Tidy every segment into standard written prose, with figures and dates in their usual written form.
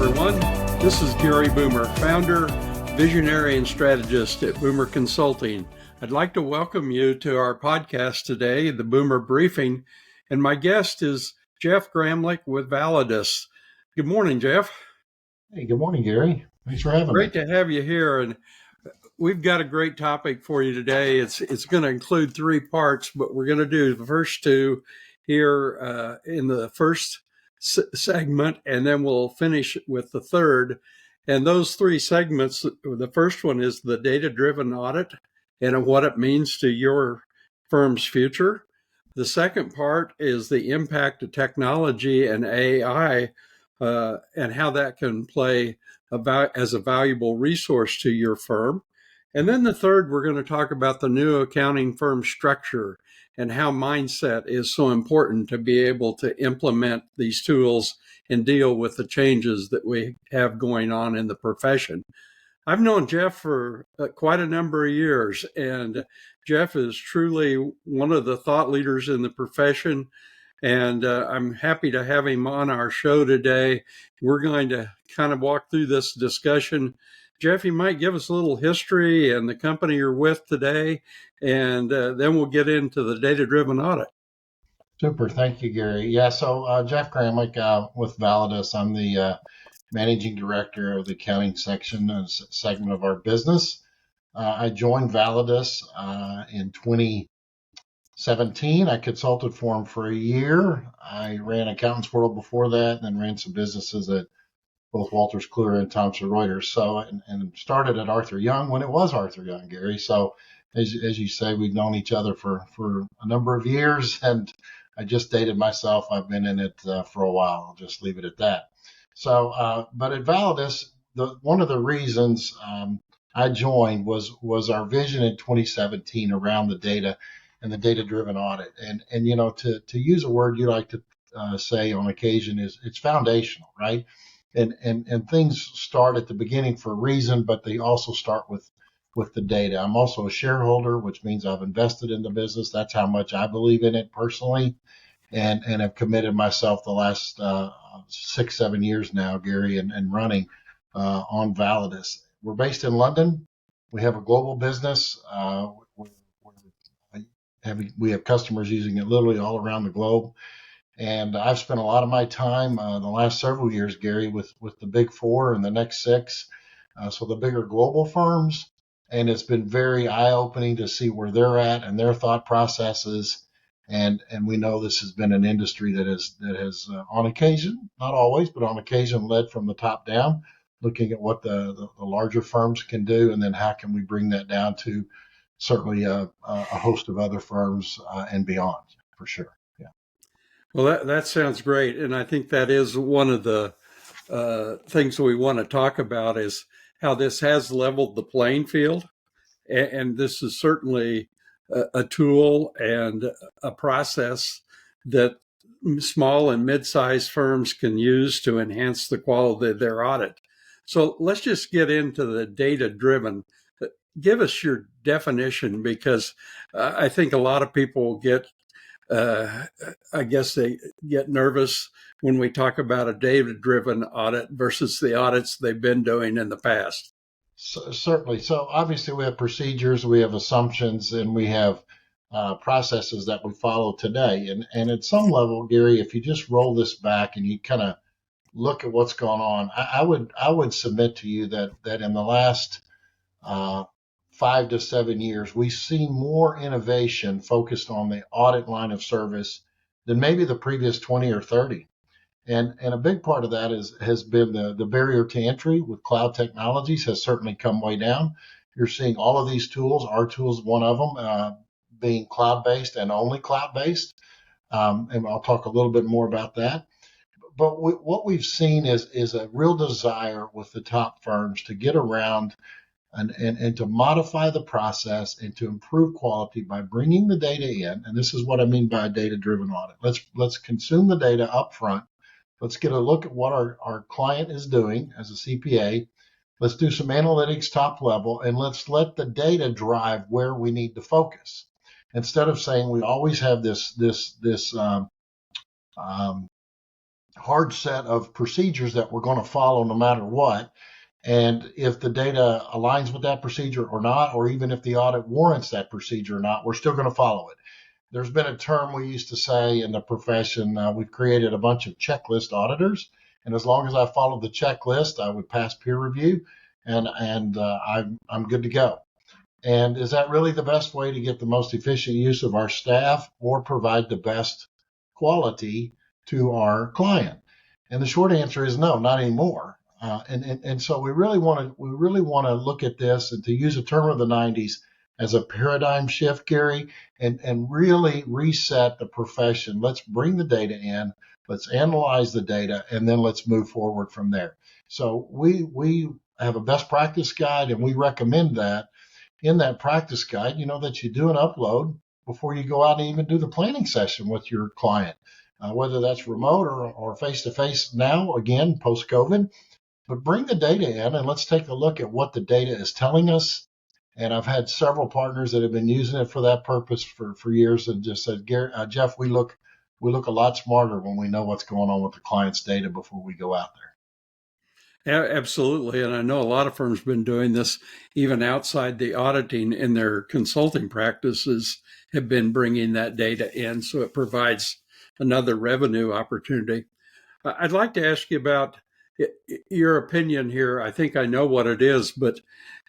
everyone. This is Gary Boomer, founder, visionary, and strategist at Boomer Consulting. I'd like to welcome you to our podcast today, the Boomer Briefing, and my guest is Jeff Gramlich with Validis. Good morning, Jeff. Hey, good morning, Gary. Thanks for having me. Great to have you here, and we've got a great topic for you today. It's going to include three parts, but we're going to do the first two here in the first segment, and then we'll finish with the third. And those three segments, the first one is the data-driven audit and what it means to your firm's future. The second part is the impact of technology and AI and how that can play as a valuable resource to your firm. And then the third, we're going to talk about the new accounting firm structure and how mindset is so important to be able to implement these tools and deal with the changes that we have going on in the profession. I've known Jeff for quite a number of years, and Jeff is truly one of the thought leaders in the profession, and I'm happy to have him on our show today. We're going to kind of walk through this discussion. Jeff, you might give us a little history and the company you're with today, and then we'll get into the data-driven audit. Super. Thank you, Gary. Yeah, so Jeff Gramlich with Validis. I'm the managing director of the accounting segment of our business. I joined Validis in 2017. I consulted for them for a year. I ran Accountants World before that, and then ran some businesses at both Wolters Kluwer and Thomson Reuters. So, and started at Arthur Young when it was Arthur Young, Gary. So, as you say, we've known each other for a number of years, and I just dated myself. I've been in it for a while. I'll just leave it at that. So, but at Validis, one of the reasons I joined was our vision in 2017 around the data and the data-driven audit. And you know, to use a word you like to say on occasion is it's foundational, right? And things start at the beginning for a reason, but they also start with the data. I'm also a shareholder, which means I've invested in the business. That's how much I believe in it personally, and have committed myself the last 6-7 years now, Gary, and running on Validis. We're based in London. We have a global business. We have customers using it literally all around the globe. And I've spent a lot of my time the last several years, Gary, with the big four and the next six, so the bigger global firms. And it's been very eye-opening to see where they're at and their thought processes. And we know this has been an industry that has on occasion, not always, but on occasion led from the top down, looking at what the larger firms can do, and then how can we bring that down to certainly a host of other firms and beyond, for sure. Well, that sounds great. And I think that is one of the things we want to talk about is how this has leveled the playing field. And this is certainly a tool and a process that small and mid-sized firms can use to enhance the quality of their audit. So let's just get into the data-driven. Give us your definition, because I think a lot of people I guess they get nervous when we talk about a data-driven audit versus the audits they've been doing in the past. Certainly. So obviously we have procedures, we have assumptions, and we have processes that we follow today. And at some level, Gary, if you just roll this back and you kind of look at what's going on, I would submit to you that in the last 5 to 7 years, we've seen more innovation focused on the audit line of service than maybe the previous 20 or 30. And a big part of that has been the barrier to entry with cloud technologies has certainly come way down. You're seeing all of these tools, our tools, one of them, being cloud-based and only cloud-based. And I'll talk a little bit more about that. But what we've seen is a real desire with the top firms to get around and to modify the process and to improve quality by bringing the data in. And this is what I mean by a data-driven audit. Let's consume the data up front. Let's get a look at what our client is doing as a CPA. Let's do some analytics top level, and let's let the data drive where we need to focus. Instead of saying we always have this hard set of procedures that we're going to follow no matter what. And if the data aligns with that procedure or not, or even if the audit warrants that procedure or not, we're still going to follow it. There's been a term we used to say in the profession, we've created a bunch of checklist auditors. And as long as I followed the checklist, I would pass peer review and I'm good to go. And is that really the best way to get the most efficient use of our staff or provide the best quality to our client? And the short answer is no, not anymore. And so we really want to look at this, and to use a term of the 90s, as a paradigm shift, Gary, and really reset the profession. Let's bring the data in, let's analyze the data, and then let's move forward from there. So we have a best practice guide, and we recommend that in that practice guide, that you do an upload before you go out and even do the planning session with your client, whether that's remote or face-to-face now, again, post-COVID. But bring the data in and let's take a look at what the data is telling us. And I've had several partners that have been using it for that purpose for years and just said, Jeff, we look a lot smarter when we know what's going on with the client's data before we go out there. Absolutely. And I know a lot of firms have been doing this even outside the auditing in their consulting practices, have been bringing that data in. So it provides another revenue opportunity. I'd like to ask you about your opinion here. I think I know what it is, but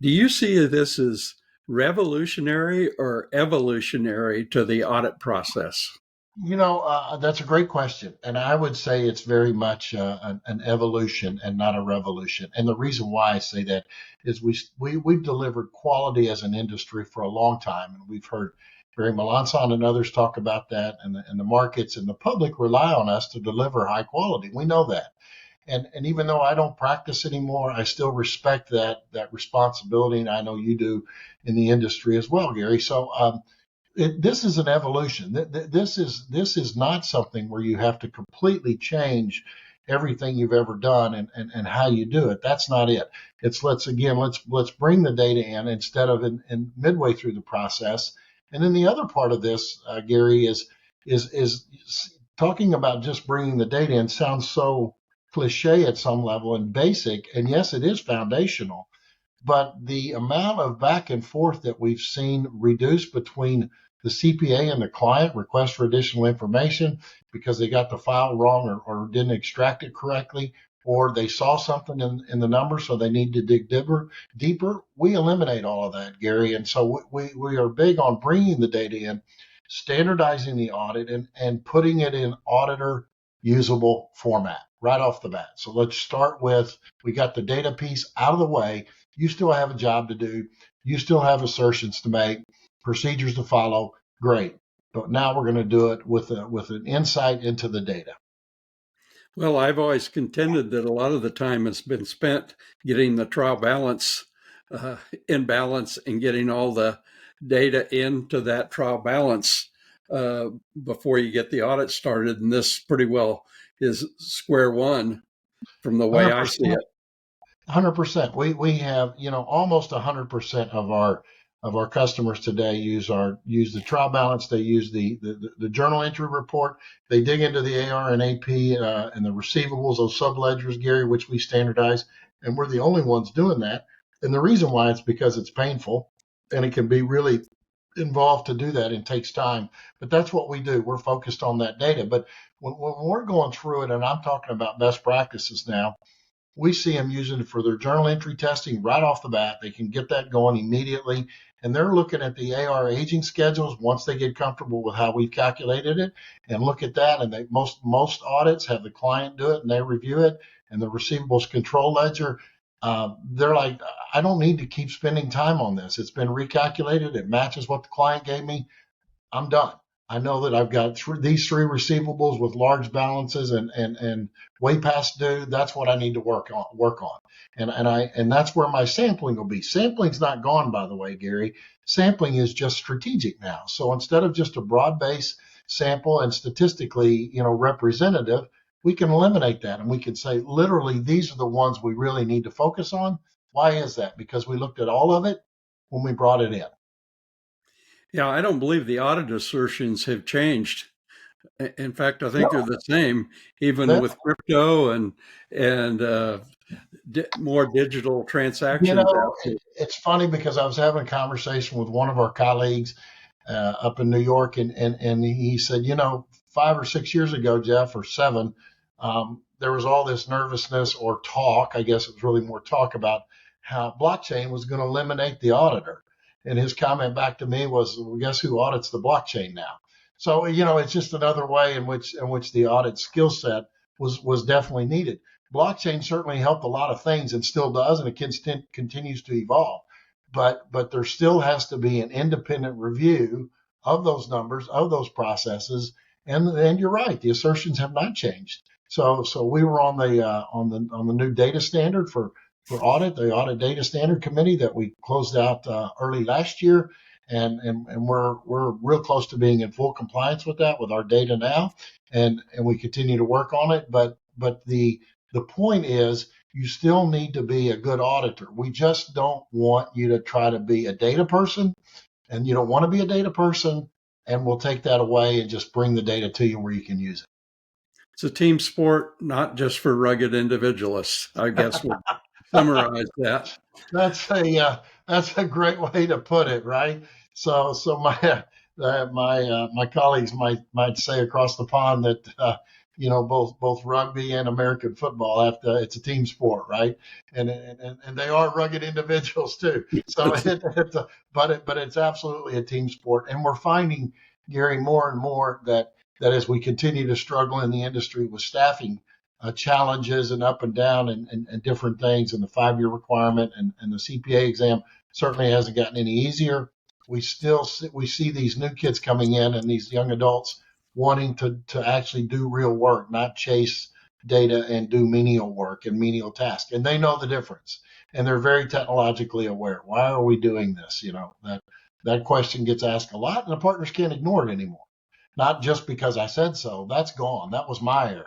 do you see this as revolutionary or evolutionary to the audit process? That's a great question. And I would say it's very much an evolution and not a revolution. And the reason why I say that is we've delivered quality as an industry for a long time. And we've heard Barry Melanson and others talk about that, and the markets and the public rely on us to deliver high quality. We know that. And even though I don't practice anymore, I still respect that responsibility. And I know you do in the industry as well, Gary. So, this is an evolution. This is not something where you have to completely change everything you've ever done and how you do it. That's not it. It's let's bring the data in instead of in midway through the process. And then the other part of this, Gary, is talking about just bringing the data in sounds so cliche at some level and basic. And yes, it is foundational. But the amount of back and forth that we've seen reduced between the CPA and the client, request for additional information because they got the file wrong or didn't extract it correctly, or they saw something in the numbers, so they need to dig deeper. We eliminate all of that, Gary. And so we are big on bringing the data in, standardizing the audit, and putting it in auditor usable format right off the bat. So let's start with, we got the data piece out of the way. You still have a job to do. You still have assertions to make, procedures to follow. Great. But now we're going to do it with an insight into the data. Well, I've always contended that a lot of the time has been spent getting the trial balance in balance and getting all the data into that trial balance before you get the audit started. And this pretty well is square one from the way I see it. 100%. We have, almost 100% of our customers today use the trial balance. They use the journal entry report. They dig into the AR and AP and the receivables, those subledgers, Gary, which we standardize, and we're the only ones doing that. And the reason why it's because it's painful and it can be really involved to do that and takes time. But that's what we do. We're focused on that data. But when we're going through it, and I'm talking about best practices now, we see them using it for their journal entry testing right off the bat. They can get that going immediately. And they're looking at the AR aging schedules once they get comfortable with how we've calculated it and look at that. And most audits have the client do it and they review it. And the receivables control ledger, they're like, I don't need to keep spending time on this. It's been recalculated. It matches what the client gave me. I'm done. I know that I've got these three receivables with large balances and way past due. That's what I need to work on. And that's where my sampling will be. Sampling's not gone, by the way, Gary. Sampling is just strategic now. So instead of just a broad base sample and statistically, representative, we can eliminate that and we can say, literally, these are the ones we really need to focus on. Why is that? Because we looked at all of it when we brought it in. Yeah, I don't believe the audit assertions have changed In fact, I think they're the same, even That, with crypto and more digital you transactions know, out there. it's funny because I was having a conversation with one of our colleagues up in New York, and he said, 5 or 6 years ago, Jeff, or seven, there was all this nervousness or talk. I guess it was really more talk about how blockchain was going to eliminate the auditor. And his comment back to me was, well, guess who audits the blockchain now? So it's just another way in which the audit skill set was definitely needed. Blockchain certainly helped a lot of things and still does, and it continues to evolve. But there still has to be an independent review of those numbers, of those processes, and you're right, the assertions have not changed. So we were on the new data standard for audit, the audit data standard committee that we closed out early last year, and we're real close to being in full compliance with that with our data now, and we continue to work on it. But the point is, you still need to be a good auditor. We just don't want you to try to be a data person, and you don't want to be a data person, and we'll take that away and just bring the data to you where you can use It's a team sport, not just for rugged individualists. I guess we'll summarize that. That's a great way to put it, right? So my colleagues might say across the pond that both rugby and American football have to. It's a team sport, right? And they are rugged individuals too. So but it's absolutely a team sport, and we're finding, Gary, more and more that as we continue to struggle in the industry with staffing challenges and up and down and different things, and the 5-year requirement and the CPA exam certainly hasn't gotten any easier. We see these new kids coming in and these young adults wanting to actually do real work, not chase data and do menial work and menial tasks. And they know the difference, and they're very technologically aware. Why are we doing this? That question gets asked a lot, and the partners can't ignore it anymore. Not just because I said so. That's gone. That was my era.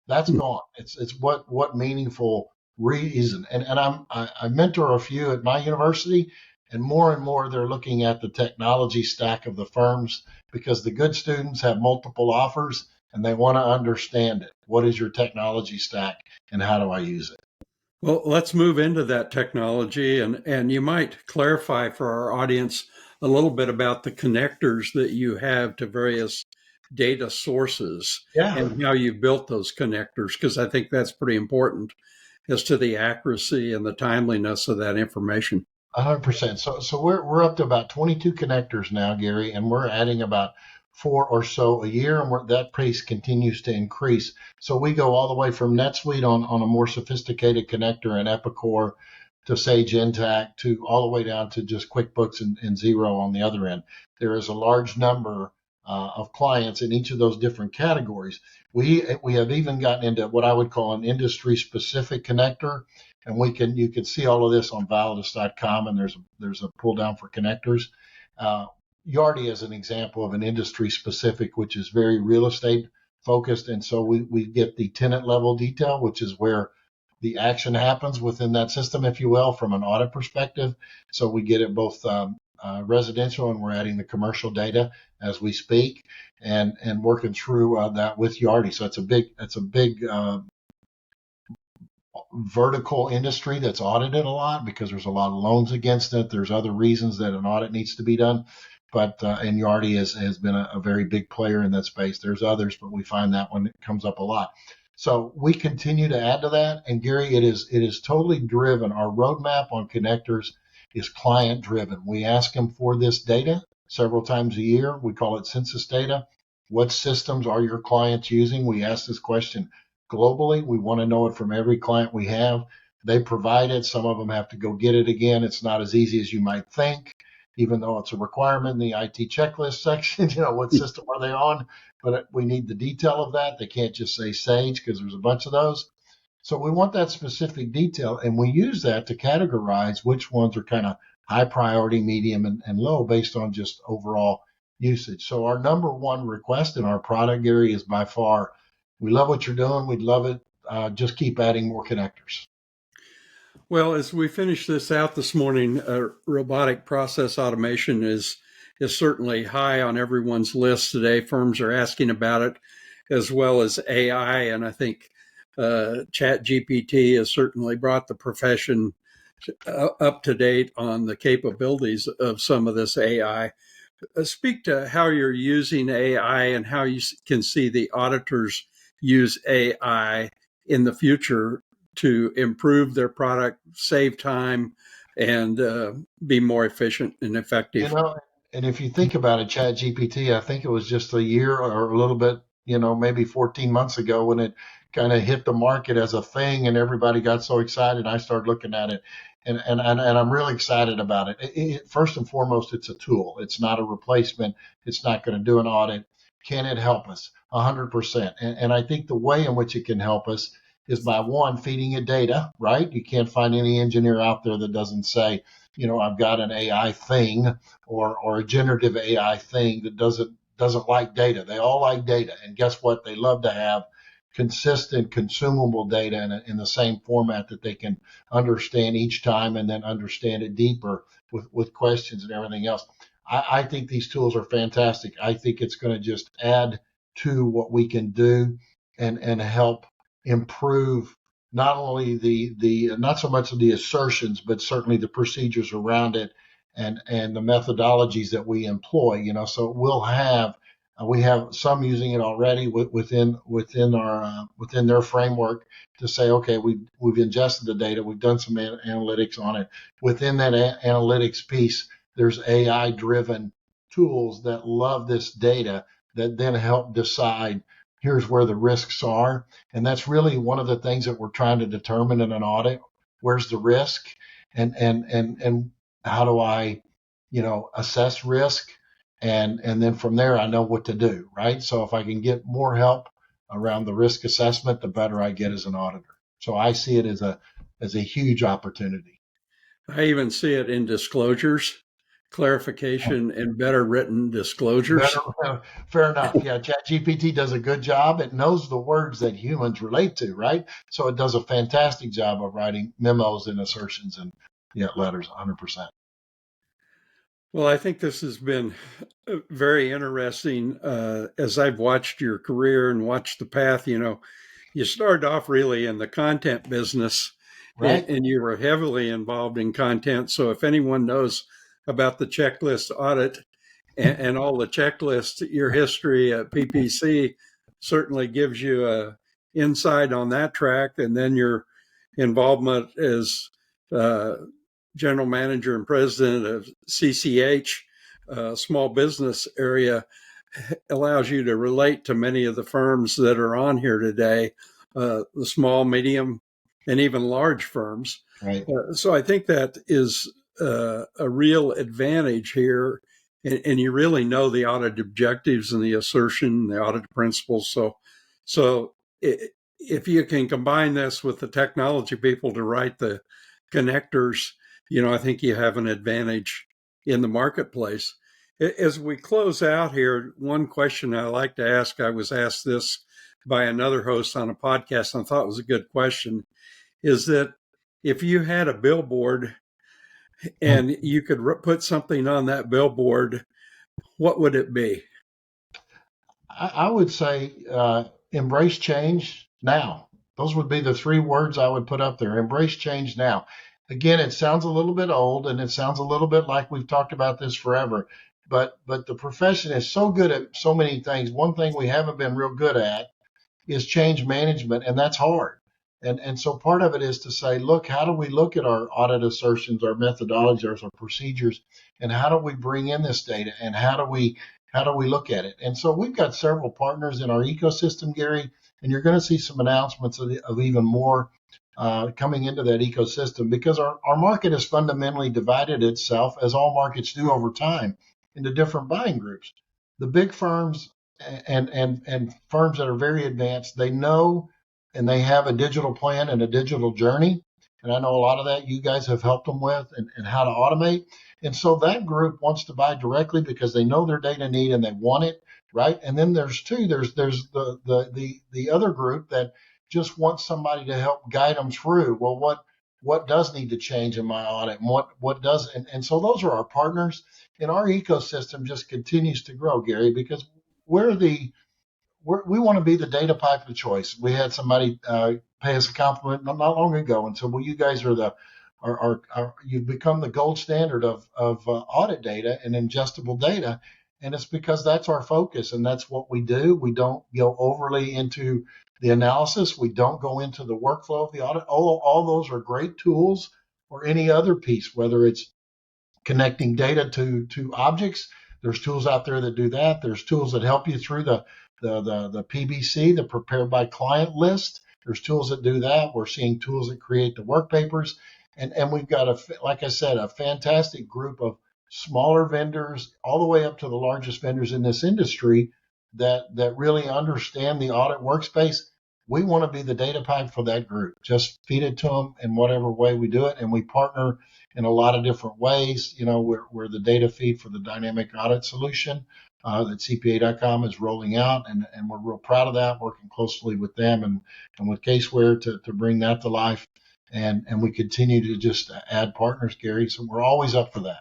That's gone. It's what meaningful reason. And I mentor a few at my university, and more they're looking at the technology stack of the firms, because the good students have multiple offers and they want to understand it. What is your technology stack and how do I use it? Well, let's move into that technology, and you might clarify for our audience a little bit about the connectors that you have to various data sources Yeah. and how you built those connectors, because I think that's pretty important as to the accuracy and the timeliness of that information. 100%. So we're up to about 22 connectors now, Gary, and we're adding about 4 or so a year, and that pace continues to increase. So we go all the way from NetSuite on a more sophisticated connector and Epicor to Sage Intacct to all the way down to just QuickBooks and Xero on the other end. There is a large number of clients in each of those different categories. We have even gotten into what I would call an industry specific connector, and you can see all of this on Validis.com, and there's a pull down for connectors. Yardi is an example of an industry specific, which is very real estate focused, and so we get the tenant level detail, which is where the action happens within that system, if you will, from an audit perspective. So we get it both residential, and we're adding the commercial data as we speak, and working through that with Yardi. So it's a big vertical industry that's audited a lot because there's a lot of loans against it. There's other reasons that an audit needs to be done, but and Yardi has been a very big player in that space. There's others, but we find that one comes up a lot. So we continue to add to that, and Gary, it is totally driven. Our roadmap on connectors is client driven. We ask them for this data several times a year. We call it census data. What systems are your clients using? We ask this question globally. We want to know it from every client we have. They provide it. Some of them have to go get it again. It's not as easy as you might think, even though it's a requirement in the IT checklist section. What system are they on? But we need the detail of that. They can't just say Sage because there's a bunch of those. So we want that specific detail, and we use that to categorize which ones are kind of high priority, medium, and low based on just overall usage. So our number one request in our product, Gary, is by far, we love what you're doing. We'd love it. Just keep adding more connectors. Well, as we finish this out this morning, robotic process automation is is certainly high on everyone's list today. Firms are asking about it, as well as AI. And I think Chat GPT has certainly brought the profession up to date on the capabilities of some of this AI. Speak to how you're using AI and how you can see the auditors use AI in the future to improve their product, save time, and be more efficient and You effective. know, and if you think about it, Chat GPT, I think it was just a year or a little bit, maybe 14 months ago when it kind of hit the market as a thing and everybody got so excited. I started looking at it and I'm really excited about it. First and foremost, it's a tool. It's not a replacement. It's not going to do an audit. Can it help us? 100%. And I think the way in which it can help us is by one, feeding it data, right? You can't find any engineer out there that doesn't say, I've got an AI thing or a generative AI thing that doesn't like data. They all like data, and guess what? They love to have consistent, consumable data in the same format that they can understand each time and then understand it deeper with questions and everything else. I think these tools are fantastic. I think it's going to just add to what we can do and help improve not only the not so much of the assertions, but certainly the procedures around it and the methodologies that we employ. So we have some using it already within their framework to say, okay, we've ingested the data, we've done some analytics on it. Within that analytics piece, there's AI driven tools that love this data that then help decide here's where the risks are. And that's really one of the things that we're trying to determine in an audit. Where's the risk? And how do I, assess risk? And then from there, I know what to do, right? So if I can get more help around the risk assessment, the better I get as an auditor. So I see it as a huge opportunity. I even see it in disclosures, clarification, and better written Better, disclosures. fair enough. Yeah, ChatGPT does a good job. It knows the words that humans relate to, right? So it does a fantastic job of writing memos and assertions and letters, 100%. Well, I think this has been very interesting as I've watched your career and watched the path. You started off really in the content business Right? and you were heavily involved in content. So if anyone knows about the checklist audit and all the checklists, your history at PPC certainly gives you a insight on that track. And then your involvement as general manager and president of CCH, small business area, allows you to relate to many of the firms that are on here today, the small, medium, and even large firms. Right. So I think that is a real advantage here. And you really know the audit objectives and the assertion, the audit principles. So if you can combine this with the technology people to write the connectors, I think you have an advantage in the marketplace. As we close out here, one question I like to ask, I was asked this by another host on a podcast, and I thought it was a good question, is that if you had a billboard and you could put something on that billboard, what would it be? I would say embrace change now. Those would be the three words I would put up there. Embrace change now. Again, it sounds a little bit old and it sounds a little bit like we've talked about this forever, but the profession is so good at so many things. One thing we haven't been real good at is change management, and that's hard. And so part of it is to say, look, how do we look at our audit assertions, our methodologies, our procedures, and how do we bring in this data, and how do we look at it? And so we've got several partners in our ecosystem, Gary, and you're going to see some announcements of even more coming into that ecosystem because our market has fundamentally divided itself, as all markets do over time, into different buying groups. The big firms and firms that are very advanced, they know and they have a digital plan and a digital journey. And I know a lot of that you guys have helped them with and how to automate. And so that group wants to buy directly because they know their data need and they want it, right? And then there's the other group that just wants somebody to help guide them through. Well, what does need to change in my audit and what doesn't. And so those are our partners, and our ecosystem just continues to grow, Gary, because we want to be the data pipe of choice. We had somebody pay us a compliment not long ago and said, "Well, you guys are you've become the gold standard of audit data and ingestible data," and it's because that's our focus and that's what we do. We don't go overly into the analysis. We don't go into the workflow of the audit. All those are great tools, or any other piece, whether it's connecting data to objects. There's tools out there that do that. There's tools that help you through the PBC, the prepared by client list. There's tools that do that. We're seeing tools that create the work papers. And we've got, like I said, a fantastic group of smaller vendors all the way up to the largest vendors in this industry that really understand the audit workspace. We want to be the data pipe for that group. Just feed it to them in whatever way we do it. And we partner in a lot of different ways. We're the data feed for the dynamic audit solution that CPA.com is rolling out. And we're real proud of that, working closely with them and with Caseware to bring that to life. And we continue to just add partners, Gary. So we're always up for that.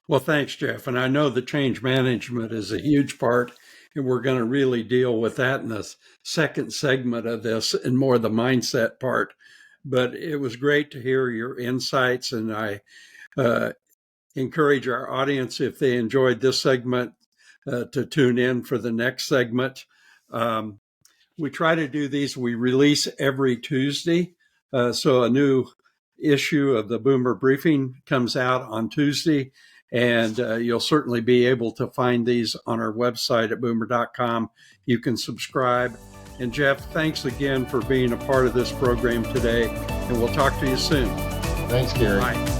Well, thanks, Jeff. And I know the change management is a huge part, and we're going to really deal with that in the second segment of this and more the mindset part. But it was great to hear your insights, and I encourage our audience, if they enjoyed this segment, to tune in for the next segment. We try to do these. We release every Tuesday. So a new issue of the Boomer Briefing comes out on Tuesday, and you'll certainly be able to find these on our website at boomer.com. You can subscribe. And Jeff, thanks again for being a part of this program today, and we'll talk to you soon. Thanks, Gary. Bye.